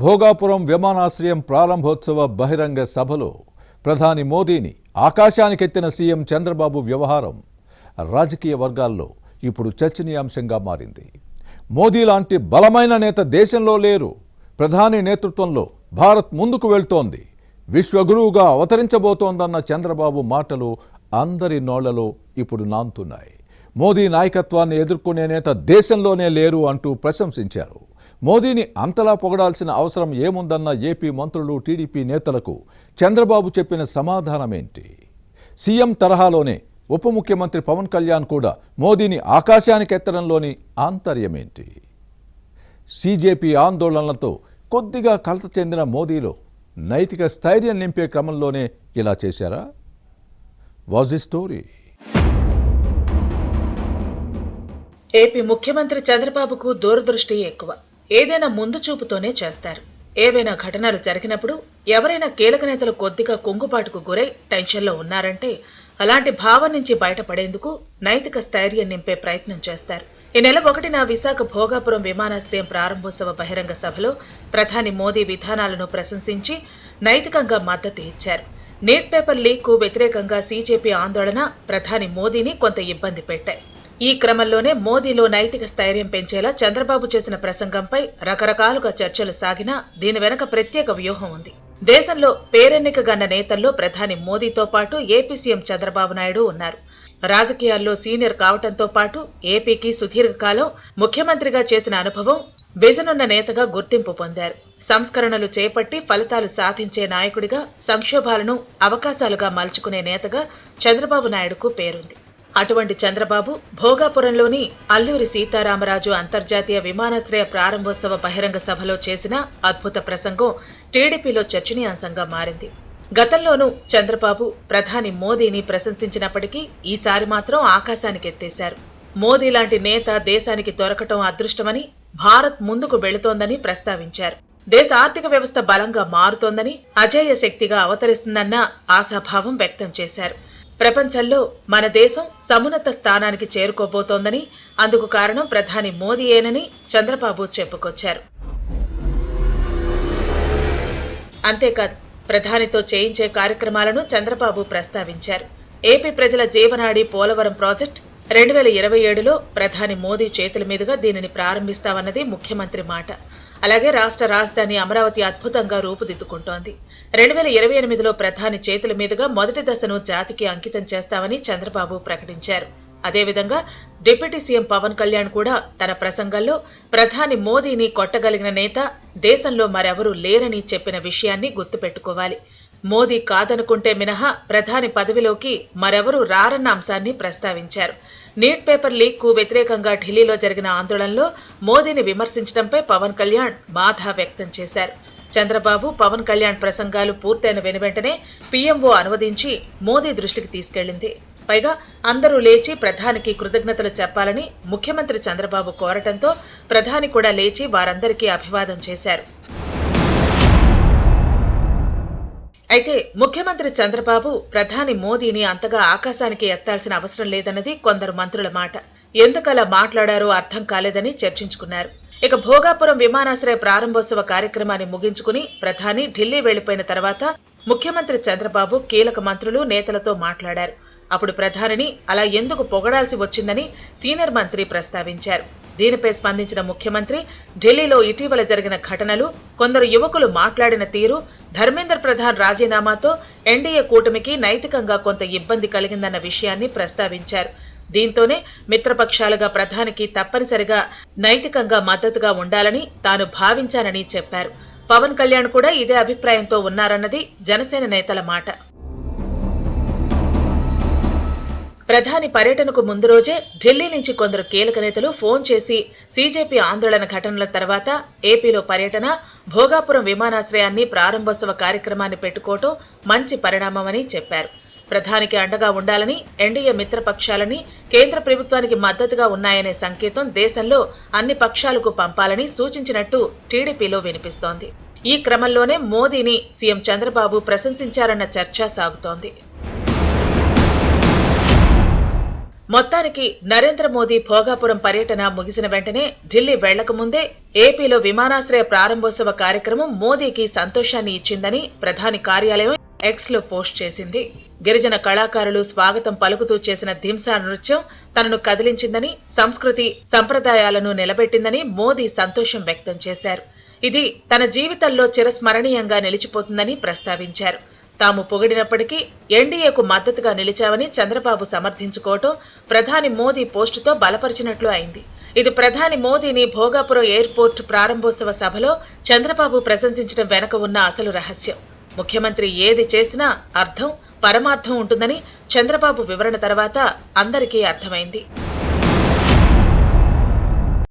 భోగాపురం విమానాశ్రయం ప్రారంభోత్సవ బహిరంగ సభలో ప్రధాని మోదీని ఆకాశానికెత్తిన సీఎం చంద్రబాబు వ్యవహారం రాజకీయ వర్గాల్లో ఇప్పుడు చర్చనీయాంశంగా మారింది. మోదీ లాంటి బలమైన నేత దేశంలో లేరు. ప్రధాని నేతృత్వంలో భారత్ ముందుకు వెళ్తోంది, విశ్వగురువుగా అవతరించబోతోందన్న చంద్రబాబు మాటలు అందరి నోళ్లలో ఇప్పుడు నాంతున్నాయి. మోదీ నాయకత్వాన్ని ఎదుర్కొనే నేత దేశంలోనే లేరు అంటూ ప్రశంసించారు. మోదీని అంతలా పొగడాల్సిన అవసరం ఏముందన్న ఏపీ మంత్రులు, టీడీపీ నేతలకు చంద్రబాబు చెప్పిన సమాధానమేంటి? సీఎం తరహాలోనే ఉప ముఖ్యమంత్రి పవన్ కళ్యాణ్ కూడా మోదీని ఆకాశానికెత్తడంలోని ఆంతర్యమేంటి? సీజేపీ ఆందోళనలతో కొద్దిగా కలత చెందిన మోదీలో నైతిక స్థైర్యం నింపే క్రమంలోనే ఇలా చేశారా? Was the story? ఏపీ ముఖ్యమంత్రి చంద్రబాబుకు దూరదృష్టి ఎక్కువ. ఏదైనా ముందు చూపుతోనే చేస్తారు. ఏవైనా ఘటనలు జరిగినప్పుడు ఎవరైనా కీలక నేతలు కొద్దిగా కుంగుబాటుకు గురై టెన్షన్లో ఉన్నారంటే అలాంటి భావం నుంచి బయటపడేందుకు నైతిక స్థైర్యం నింపే ప్రయత్నం చేస్తారు. ఈ నెల 1న విశాఖ భోగాపురం విమానాశ్రయం ప్రారంభోత్సవ బహిరంగ సభలో ప్రధాని మోదీ విధానాలను ప్రశంసించి నైతికంగా మద్దతు ఇచ్చారు. నీట్ పేపర్ లీక్ కు వ్యతిరేకంగా సీజేపీ ఆందోళన ప్రధాని మోదీని కొంత ఇబ్బంది పెట్టాయి. ఈ క్రమంలోనే మోదీలో నైతిక స్థైర్యం పెంచేలా చంద్రబాబు చేసిన ప్రసంగంపై రకరకాలుగా చర్చలు సాగినా దీని వెనక ప్రత్యేక వ్యూహం ఉంది. దేశంలో పేరెన్నికగన్న నేతల్లో ప్రధాని మోదీతో పాటు ఏపీ సీఎం చంద్రబాబు నాయుడు ఉన్నారు. రాజకీయాల్లో సీనియర్ కావటంతో పాటు ఏపీకి సుదీర్ఘకాలం ముఖ్యమంత్రిగా చేసిన అనుభవం, విజనున్న నేతగా గుర్తింపు పొందారు. సంస్కరణలు చేపట్టి ఫలితాలు సాధించే నాయకుడిగా, సంక్షోభాలను అవకాశాలుగా మలుచుకునే నేతగా చంద్రబాబు నాయుడుకు పేరుంది. అటువంటి చంద్రబాబు భోగాపురంలోని అల్లూరి సీతారామరాజు అంతర్జాతీయ విమానాశ్రయ ప్రారంభోత్సవ బహిరంగ సభలో చేసిన అద్భుత ప్రసంగం టీడీపీలో చర్చనీయాంశంగా మారింది. గతంలోనూ చంద్రబాబు ప్రధాని మోదీని ప్రశంసించినప్పటికీ ఈసారి మాత్రం ఆకాశానికి ఎత్తేశారు. మోదీ లాంటి నేత దేశానికి దొరకటం అదృష్టమని, భారత్ ముందుకు వెళుతోందని ప్రస్తావించారు. దేశ ఆర్థిక వ్యవస్థ బలంగా మారుతోందని, అజేయ శక్తిగా అవతరిస్తుందన్న ఆశాభావం వ్యక్తం చేశారు. ప్రపంచంలో మన దేశం సమున్నత స్థానానికి చేరుకోబోతోందని, అందుకు కారణం ప్రధాని మోదీయేనని చంద్రబాబు చెప్పుకొచ్చారు. అంతేకాదు, ప్రధానితో చేయించే కార్యక్రమాలను చంద్రబాబు ప్రస్తావించారు. ఏపీ ప్రజల జీవనాడి పోలవరం ప్రాజెక్టు 2027లో ప్రధాని మోదీ చేతుల మీదుగా దీనిని ప్రారంభిస్తామన్నది ముఖ్యమంత్రి మాట. అలాగే రాష్ట్ర రాజధాని అమరావతి అద్భుతంగా రూపుదిద్దుకుంటోంది. 2028లో ప్రధాని చేతుల మీదుగా మొదటి దశను జాతికి అంకితం చేస్తామని చంద్రబాబు ప్రకటించారు. అదేవిధంగా డిప్యూటీ సీఎం పవన్ కళ్యాణ్ కూడా తన ప్రసంగంలో ప్రధాని మోదీని కొట్టగలిగిన నేత దేశంలో మరెవరూ లేరని చెప్పిన విషయాన్ని గుర్తుపెట్టుకోవాలి. మోదీ కాదనుకుంటే మినహా ప్రధాని పదవిలోకి మరెవరూ రారన్న అంశాన్ని ప్రస్తావించారు. నీట్ పేపర్ లీక్ కు వ్యతిరేకంగా ఢిల్లీలో జరిగిన ఆందోళనలో మోదీని విమర్శించడంపై పవన్ కళ్యాణ్ బాధ వ్యక్తం చేశారు. చంద్రబాబు, పవన్ కళ్యాణ్ ప్రసంగాలు పూర్తయిన వెనువెంటనే పీఎంఓ అనువదించి మోదీ దృష్టికి తీసుకెళ్లింది. పైగా అందరూ లేచి ప్రధానికి కృతజ్ఞతలు చెప్పాలని ముఖ్యమంత్రి చంద్రబాబు కోరటంతో ప్రధాని కూడా లేచి వారందరికీ అభివాదం చేశారు. అయితే ముఖ్యమంత్రి చంద్రబాబు ప్రధాని మోదీని అంతగా ఆకాశానికి ఎత్తాల్సిన అవసరం లేదన్నది కొందరు మంత్రుల మాట. ఎందుకలా మాట్లాడారో అర్థం కాలేదని చర్చించుకున్నారు. ఇక భోగాపురం విమానాశ్రయ ప్రారంభోత్సవ కార్యక్రమాన్ని ముగించుకుని ప్రధాని ఢిల్లీ వెళ్లిపోయిన తర్వాత ముఖ్యమంత్రి చంద్రబాబు కీలక మంత్రులు, నేతలతో మాట్లాడారు. అప్పుడు ప్రధానిని అలా ఎందుకు పొగడాల్సి వచ్చిందని సీనియర్ మంత్రి ప్రస్తావించారు. దీనిపై స్పందించిన ముఖ్యమంత్రి ఢిల్లీలో ఇటీవల జరిగిన ఘటనలు, కొందరు యువకులు మాట్లాడిన తీరు, ధర్మేంద్ర ప్రధాన్ రాజీనామాతో ఎన్డీఏ కూటమికి నైతికంగా కొంత ఇబ్బంది కలిగిందన్న విషయాన్ని ప్రస్తావించారు. దీంతోనే మిత్రపక్షాలుగా ప్రధానికి తప్పనిసరిగా నైతికంగా మద్దతుగా ఉండాలని తాను భావించానని చెప్పారు. పవన్ కళ్యాణ్ కూడా ఇదే అభిప్రాయంతో ఉన్నారన్నది జనసేన నేతల మాట. ప్రధాని పర్యటనకు ముందు రోజే ఢిల్లీ నుంచి కొందరు కీలక నేతలు ఫోన్ చేసి సీజేపీ ఆందోళన ఘటనల తర్వాత ఏపీలో పర్యటన, భోగాపురం విమానాశ్రయాన్ని ప్రారంభోత్సవ కార్యక్రమాన్ని పెట్టుకోవటం మంచి పరిణామమని చెప్పారు. ప్రధానికి అండగా ఉండాలని, ఎన్డీఏ మిత్రపక్షాలని, కేంద్ర ప్రభుత్వానికి మద్దతుగా ఉన్నాయనే సంకేతం దేశంలో అన్ని పక్షాలకు పంపాలని సూచించినట్టు టీడీపీలో వినిపిస్తోంది. ఈ క్రమంలోనే మోదీని సీఎం చంద్రబాబు ప్రశంసించారన్న చర్చ సాగుతోంది. మొత్తానికి నరేంద్ర మోదీ భోగాపురం పర్యటన ముగిసిన వెంటనే ఢిల్లీ వెళ్లకముందే ఏపీలో విమానాశ్రయ ప్రారంభోత్సవ కార్యక్రమం మోదీకి సంతోషాన్ని ఇచ్చిందని ప్రధాని కార్యాలయం ఎక్స్ లో పోస్ట్ చేసింది. గిరిజన కళాకారులు స్వాగతం పలుకుతూ చేసిన ధింసా నృత్యం తనను కదిలించిందని, సంస్కృతి సంప్రదాయాలను నిలబెట్టిందని మోదీ సంతోషం వ్యక్తం చేశారు. ఇది తన జీవితంలో చిరస్మరణీయంగా నిలిచిపోతుందని ప్రస్తావించారు. తాము పొగిడినప్పటికీ ఎన్డీఏకు మద్దతుగా నిలిచావని చంద్రబాబు సమర్థించుకోవటం ప్రధాని మోదీ పోస్టుతో బలపరిచినట్లు అయింది. ఇది ప్రధాని మోదీని భోగాపురం ఎయిర్పోర్ట్ ప్రారంభోత్సవ సభలో చంద్రబాబు ప్రశంసించడం వెనక ఉన్న అసలు రహస్యం. ముఖ్యమంత్రి ఏది చేసినా అర్థం, పరమార్థం ఉంటుందని చంద్రబాబు వివరణ తర్వాత అందరికీ అర్థమైంది.